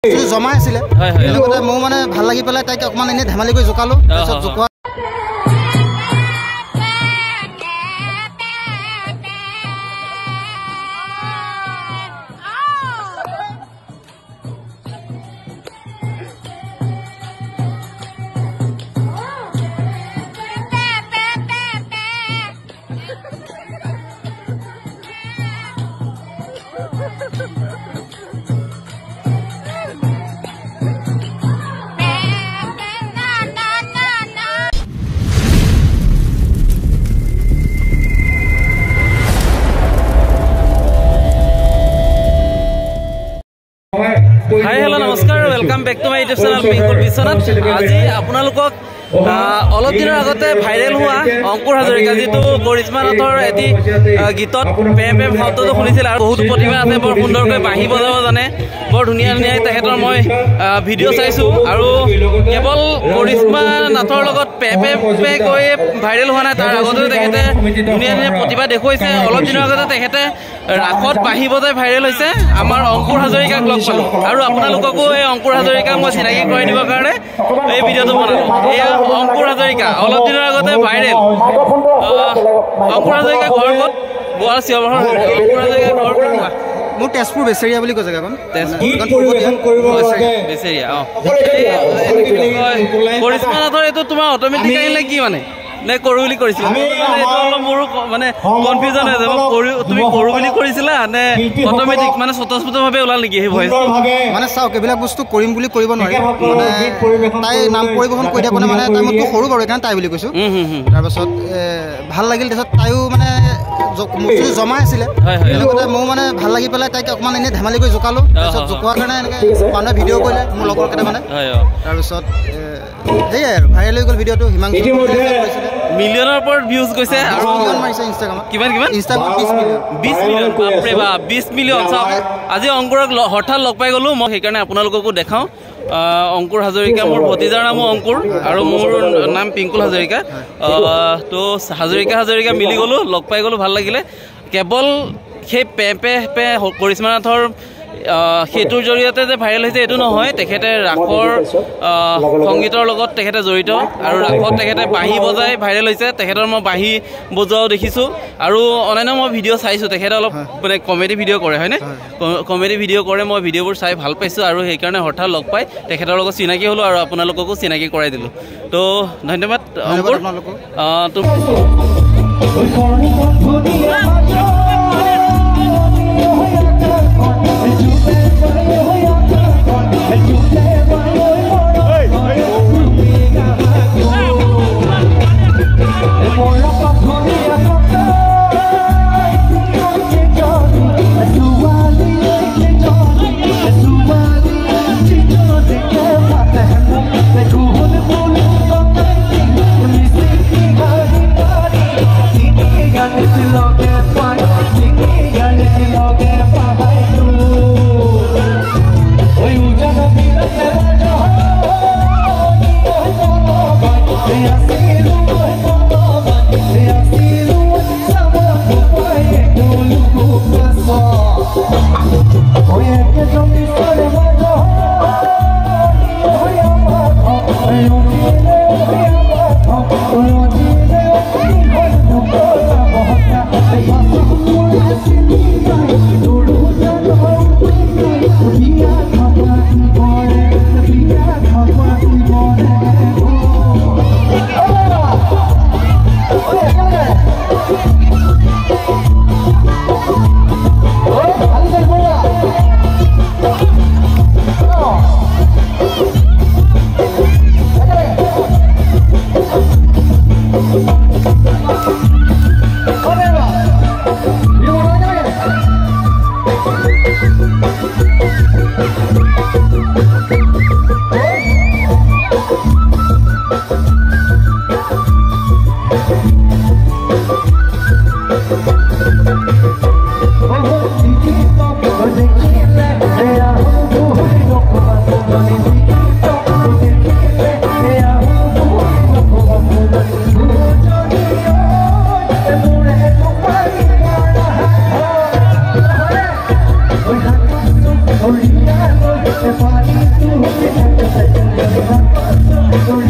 জমা আছিলে লগতে মই মানে ভাল লাগি পেলাই তাইক অকমান এনে ধেমালি কৰি জোকালো তাৰপিছত জোকোৱা Hi, hello, namaskar. Welcome back to my YouTube channel, Pinkul Biswanath. আজি আপোনালোকক অলপ দিনৰ আগতে ভাইৰেল হোৱা অংকুৰ হাজৰিকা যিটো কৰিশ্মা নাথৰ এটি গীতত পেম পেম শব্দটো শুনিছিল আৰু বহুত প্ৰতিভা আছে বৰ সুন্দৰকৈ বাঁহী বজাব জানে বৰ ধুনীয়া ধুনীয়া তেখেতৰ মই ভিডিঅ' চাইছোঁ আৰু কেৱল কৰিশ্মা নাথৰ লগত পে পে পে কৈ ভাইৰেল হোৱা নাই তাৰ আগতে তেখেতে ধুনীয়া ধুনীয়া প্ৰতিভা দেখুৱাইছে অলপ দিনৰ আগতে তেখেতে ৰাসত বাঁহী বজাই ভাইৰেল হৈছে আমাৰ অংকুৰ হাজৰিকাক লগ পালোঁ আৰু আপোনালোককো এই অংকুৰ হাজৰিকাক মই চিনাকি কৰাই দিবৰ কাৰণে এই ভিডিঅ'টো বনালোঁ এয়া অংকুৰ হাজৰিকা অলপ দিনৰ আগতে ভাইৰেল অংকুৰ হাজৰিকা ঘৰ ক'ত গোৱাৰ চিঞৰ অংকুৰ হাজৰিকা ঘৰ ক'ত মোৰ তেজপুৰ বেচেৰিয়া বুলি কৈ জেগাখন বেচেৰিয়া কৰিশ্মা নাথৰ এইটো তোমাৰ অট'মেটিক আহিলে কি মানে নে কৰো বুলি কৰিছিলা মোৰো মানে কনফিউজন হৈ যাব তুমি কৰো বুলি কৰিছিলা নে অট'মেটিক মানে স্বতঃস্ফূৰ্তভাৱে ওলাল নেকি সেই ভইচ মানে চাওক এইবিলাক বস্তু কৰিম বুলি কৰিব নোৱাৰি মানে তাই নাম পৰিবেশন কৰি থাকোঁতে মানে তাই মোতকৈ সৰু বাৰু সেইকাৰণে তাই বুলি কৈছোঁ তাৰপাছত ভাল লাগিল তাৰপিছত তাইও মানে বস্তুটো জমা আছিলে লগতে মই মানে ভাল লাগি পেলাই তাইক অকণমান এনেই ধেমালি কৰি জোকালোঁ তাৰপিছত জোকোৱাৰ কাৰণে এনেকৈ মানুহে ভিডিঅ' কৰিলে মোৰ লগৰ কেইটামানে তাৰপিছত সেয়াই আৰু ভাইৰেল হৈ গ'ল ভিডিঅ'টো হিমাংশু মিলিয়নৰ ওপৰত ভিউজ গৈছে আৰু মিলিয়ন মাৰিছে ইনষ্টাগ্ৰামত কিমান ইনষ্টাগ্ৰামত 20 মিলিয়ন বাপৰে বাপ 20 মিলিয়ন চাওক আজি অংকুৰক হঠাৎ লগ পাই গ'লোঁ মই সেইকাৰণে আপোনালোককো দেখাওঁ অংকুৰ হাজৰিকা মোৰ ভতিজাৰ নামো অংকুৰ আৰু মোৰ নাম পিংকুল হাজৰিকা তো হাজৰিকা মিলি গ'লোঁ লগ পাই গ'লোঁ ভাল লাগিলে কেৱল সেই পে পে পে কৰিশ্মা নাথৰ সেইটোৰ জৰিয়তে যে ভাইৰেল হৈছে এইটো নহয় তেখেতে ৰাসৰ সংগীতৰ লগত তেখেতে জড়িত আৰু ৰাসত তেখেতে বাঁহী বজাই ভাইৰেল হৈছে তেখেতৰ মই বাঁহী বজোৱাও দেখিছোঁ আৰু অন্যান্য মই ভিডিঅ' চাইছোঁ তেখেতে অলপ মানে কমেডি ভিডিঅ' কৰে হয়নে কমেডি ভিডিঅ' কৰে মই ভিডিঅ'বোৰ চাই ভাল পাইছোঁ আৰু সেইকাৰণে হঠাৎ লগ পাই তেখেতৰ লগত চিনাকি হ'লোঁ আৰু আপোনালোককো চিনাকি কৰাই দিলোঁ তো ধন্যবাদ অংকুৰ It's Thank you.